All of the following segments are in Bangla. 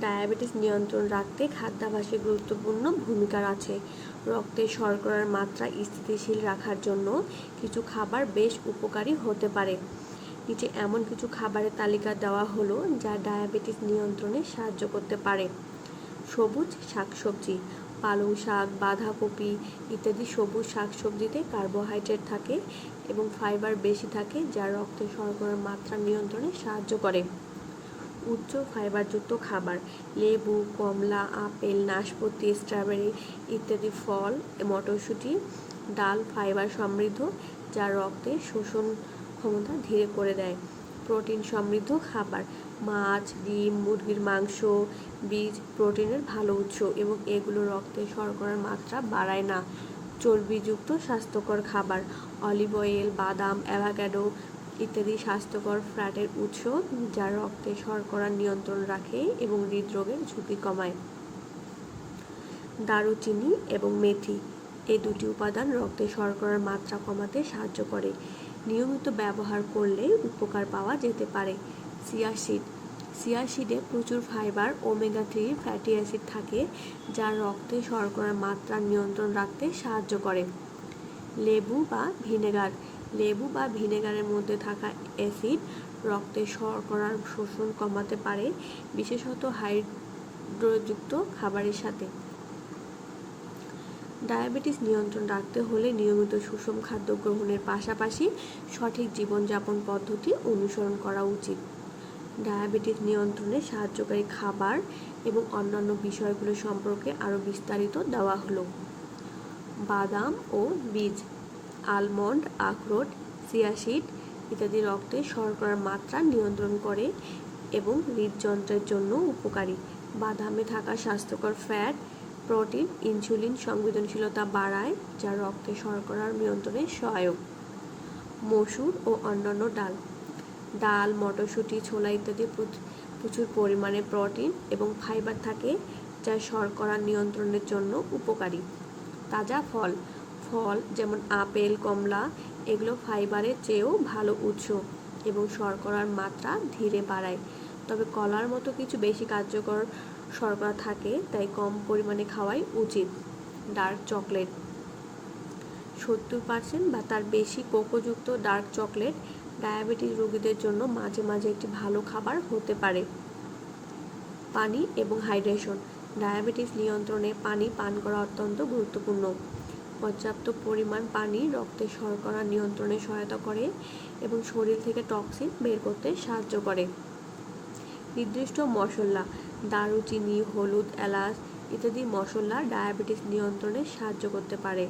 ডায়াবেটিস নিয়ন্ত্রণ রাখতে খাদ্যাভ্যাসে গুরুত্বপূর্ণ ভূমিকা আছে। রক্তে শর্করার মাত্রা স্থিতিশীল রাখার জন্য কিছু খাবার বেশ উপকারী হতে পারে। নিচে এমন কিছু খাবারের তালিকা দেওয়া হলো যা ডায়াবেটিস নিয়ন্ত্রণে সাহায্য করতে পারে। সবুজ শাকসবজি, পালং শাক, বাঁধাকপি ইত্যাদি সবুজ শাকসবজিতে কার্বোহাইড্রেট থাকে এবং ফাইবার বেশি থাকে, যা রক্তে শর্করার মাত্রা নিয়ন্ত্রণে সাহায্য করে। উচ্চ ফাইবারযুক্ত খাবার, লেবু, কমলা, আপেল, নাশপাতি, স্ট্রবেরি ইত্যাদি ফল, মটরশুঁটি, ডাল ফাইবার সমৃদ্ধ, যা রক্তে শোষণ ক্ষমতা ধীরে করে দেয়। প্রোটিন সমৃদ্ধ খাবার, মাছ, ডিম, মুরগির মাংস, বীজ প্রোটিনের ভালো উৎস এবং এগুলো রক্তে শর্করার মাত্রা বাড়ায় না। চর্বিযুক্ত স্বাস্থ্যকর খাবার, অলিভ অয়েল, বাদাম, অ্যাভোকাডো ইত্যাদি স্বাস্থ্যকর ফ্যাটের উৎস, যা রক্তে শর্করা নিয়ন্ত্রণ রাখে এবং হৃদরোগের ঝুঁকি কমায়। দারুচিনি এবং মেথি, এই দুটি উপাদান রক্তে শর্করার মাত্রা কমাতে সাহায্য করে। নিয়মিত ব্যবহার করলে উপকার পাওয়া যেতে পারে। চিয়া সিডে প্রচুর ফাইবার, ওমেগা-3 ফ্যাটি অ্যাসিড থাকে, যা রক্তে শর্করার মাত্রা নিয়ন্ত্রণ রাখতে সাহায্য করে। লেবু বা ভিনেগারের মধ্যে থাকা অ্যাসিড রক্তে শর্করার শোষণ কমাতে পারে, বিশেষত হাইড্রোযুক্ত খাবারের সাথে। ডায়াবেটিস নিয়ন্ত্রণ রাখতে হলে নিয়মিত সুষম খাদ্য গ্রহণের পাশাপাশি সঠিক জীবনযাপন পদ্ধতি অনুসরণ করা উচিত। ডায়াবেটিস নিয়ন্ত্রণে সাহায্যকারী খাবার এবং অন্যান্য বিষয়গুলো সম্পর্কে আরও বিস্তারিত দেওয়া হলো। বাদাম ও বীজ, আলমন্ড, আখরোট, চিয়া সিড ইত্যাদি রক্তে শর্করার মাত্রা নিয়ন্ত্রণ করে এবং হৃদযন্ত্রের জন্য উপকারী। বাদামে থাকা স্বাস্থ্যকর ফ্যাট, প্রোটিন ইনসুলিন সংবেদনশীলতা বাড়ায়, যা রক্তে শর্করার নিয়ন্ত্রণে সহায়ক। মসুর ও অন্যান্য ডাল, মটরশুঁটি, ছোলা ইত্যাদি প্রচুর পরিমাণে প্রোটিন এবং ফাইবার থাকে, যা শর্করা নিয়ন্ত্রণের জন্য উপকারী। তাজা ফল যেমন আপেল, কমলা এগুলো ফাইবারের চেয়েও ভালো উৎস এবং শর্করার মাত্রা ধীরে বাড়ায়, তবে কলার মতো কিছু বেশি কার্যকর শর্করা থাকে, তাই কম পরিমাণে খাওয়াই উচিত। ডার্ক চকলেট, 70% বা তার বেশি কোকোযুক্ত ডার্ক চকলেট ডায়াবেটিস রোগীদের জন্য মাঝে মাঝে একটি ভালো খাবার হতে পারে। পানি এবং হাইড্রেশন, ডায়াবেটিস নিয়ন্ত্রণে পানি পান করা অত্যন্ত গুরুত্বপূর্ণ। পর্যাপ্ত পরিমাণ পানি রক্তে শর্করা নিয়ন্ত্রণে সহায়তা করে এবং শরীর থেকে টক্সিন বের করতে সাহায্য করে। নির্দিষ্ট মশলা, দারুচিনি, হলুদ, এলাচ ইত্যাদি মশলা ডায়াবেটিস নিয়ন্ত্রণে সাহায্য করতে পারে।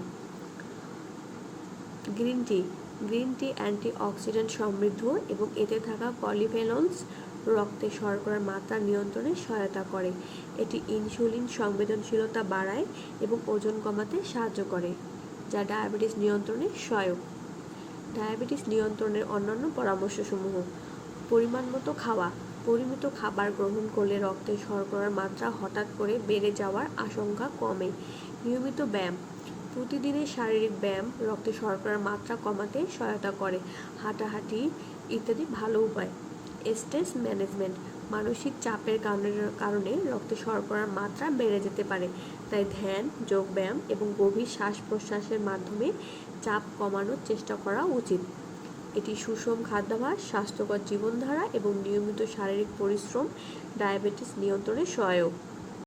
গ্রিন টি অ্যান্টিঅক্সিডেন্ট সমৃদ্ধ এবং এতে থাকা পলিফেনলস রক্তে শর্করার মাত্রা নিয়ন্ত্রণে সহায়তা করে। এটি ইনসুলিন সংবেদনশীলতা বাড়ায় এবং ওজন কমাতে সাহায্য করে, যা ডায়াবেটিস নিয়ন্ত্রণে সহায়ক। ডায়াবেটিস নিয়ন্ত্রণের অন্যান্য পরামর্শসমূহ: পরিমাণ মতো খাওয়া, পরিমিত খাবার গ্রহণ করলে রক্তে শর্করার মাত্রা হঠাৎ করে বেড়ে যাওয়ার আশঙ্কা কমে। নিয়মিত ব্যায়াম, প্রতিদিনের শারীরিক ব্যায়াম রক্তে শর্করার মাত্রা কমাতে সহায়তা করে। হাঁটাহাঁটি ইত্যাদি ভালো উপায়। স্ট্রেস ম্যানেজমেন্ট, মানসিক চাপের কারণে রক্তে শর্করার মাত্রা বেড়ে যেতে পারে, তাই ধ্যান, যোগব্যায়াম এবং গভীর শ্বাস প্রশ্বাসের মাধ্যমে চাপ কমানোর চেষ্টা করা উচিত। এটি সুষম খাদ্যাভ্যাস, স্বাস্থ্যকর জীবনধারা এবং নিয়মিত শারীরিক পরিশ্রম ডায়াবেটিস নিয়ন্ত্রণে সহায়ক।